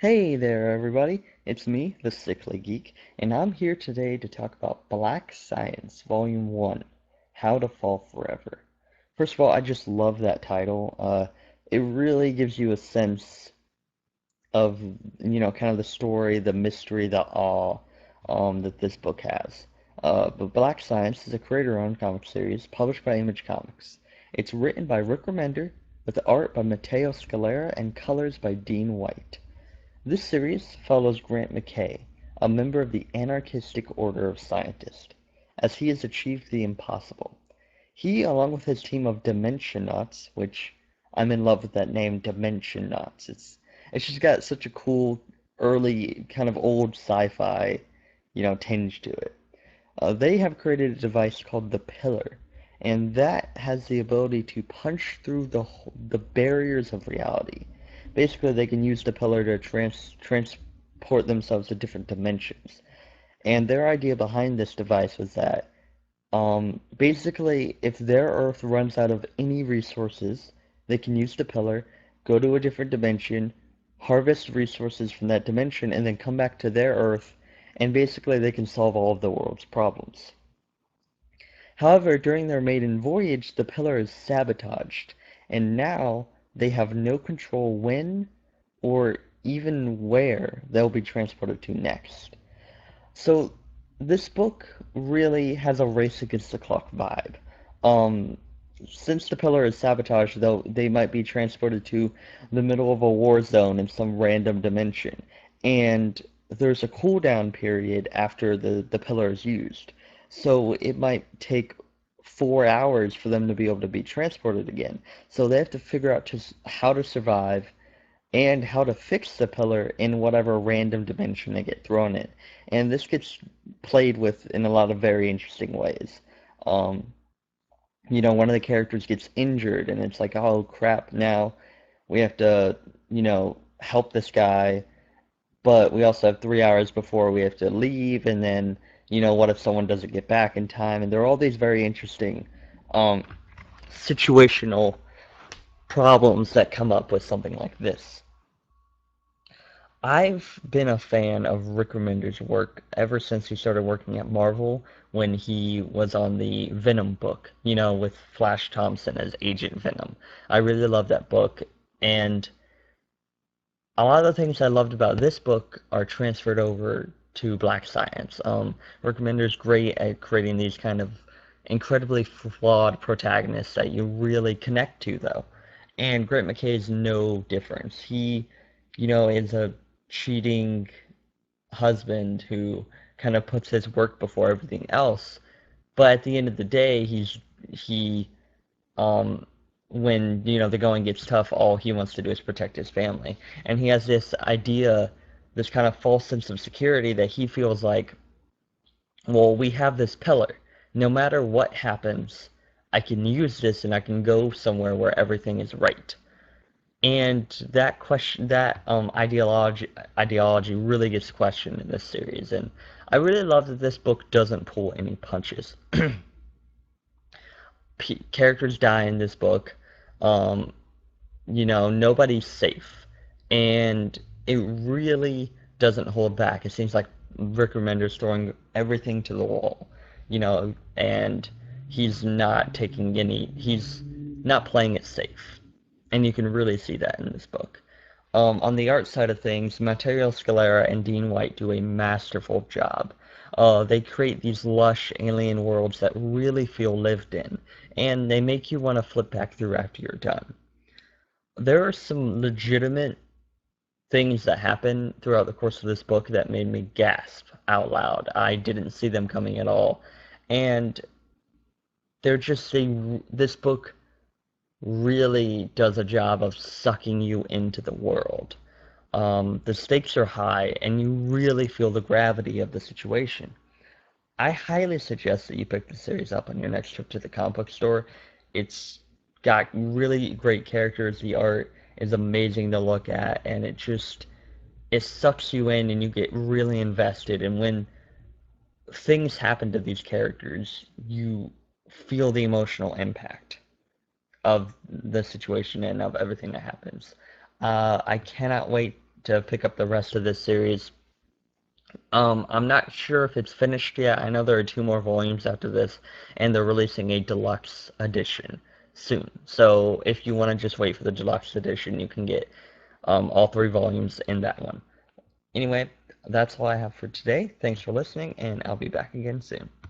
Hey there, everybody. It's me, the Sickly Geek, and I'm here today to talk about Black Science, Volume 1, How to Fall Forever. First of all, I just love that title. It really gives you a sense of, kind of the story, the mystery, the awe, that this book has. But Black Science is a creator-owned comic series published by Image Comics. It's written by Rick Remender, with art by Matteo Scalera and colors by Dean White. This series follows Grant McKay, a member of the anarchistic order of scientists, as he has achieved the impossible. He, along with his team of Dimensionauts, which I'm in love with that name, Dimensionauts. It's just got such a cool, early, kind of old sci-fi, tinge to it. They have created a device called the Pillar, and that has the ability to punch through the barriers of reality. Basically, they can use the Pillar to transport themselves to different dimensions. And their idea behind this device was that, basically, if their Earth runs out of any resources, they can use the Pillar, go to a different dimension, harvest resources from that dimension, and then come back to their Earth, and basically they can solve all of the world's problems. However, during their maiden voyage, the Pillar is sabotaged, and now they have no control when or even where they'll be transported to next. So this book really has a race against the clock vibe. Um, since the pillar is sabotaged, though, they might be transported to the middle of a war zone in some random dimension, and there's a cooldown period after the pillar is used. So it might take 4 hours for them to be able to be transported again. So they have to figure out just how to survive and how to fix the pillar in whatever random dimension they get thrown in. And this gets played with in a lot of very interesting ways. Um, one of the characters gets injured, and it's like, oh crap, now we have to, help this guy, but we also have 3 hours before we have to leave, and then, what if someone doesn't get back in time? And there are all these very interesting um, situational problems that come up with something like this. I've been a fan of Rick Remender's work ever since he started working at Marvel when he was on the Venom book, with Flash Thompson as Agent Venom. I really love that book, and a lot of the things I loved about this book are transferred over to Black Science. Rick Remender's great at creating these kind of incredibly flawed protagonists that you really connect to, though. And Grant McKay is no difference. He, is a cheating husband who kind of puts his work before everything else. But at the end of the day, he um when the going gets tough, all he wants to do is protect his family, and he has this idea, this kind of false sense of security that he feels like, well, we have this pillar. No matter what happens, I can use this and I can go somewhere where everything is right. And that ideology really gets questioned in this series, and I really love that this book doesn't pull any punches. Characters die in this book. Um, nobody's safe, and it really doesn't hold back. It seems like Rick Remender's throwing everything to the wall, and he's not playing it safe, and you can really see that in this book. On the art side of things, Matteo Scalera and Dean White do a masterful job. They create these lush alien worlds that really feel lived in, and they make you want to flip back through after you're done. There are some legitimate things that happen throughout the course of this book that made me gasp out loud. I didn't see them coming at all. And this book really does a job of sucking you into the world. The stakes are high, and you really feel the gravity of the situation. I highly suggest that you pick the series up on your next trip to the comic book store. It's got really great characters. The art is amazing to look at, and it sucks you in, and you get really invested. And when things happen to these characters, you feel the emotional impact of the situation and of everything that happens. I cannot wait to pick up the rest of this series. I'm not sure if it's finished yet. I know there are two more volumes after this, and they're releasing a deluxe edition soon. So if you want to just wait for the deluxe edition, you can get all three volumes in that one. Anyway, that's all I have for today. Thanks for listening, and I'll be back again soon.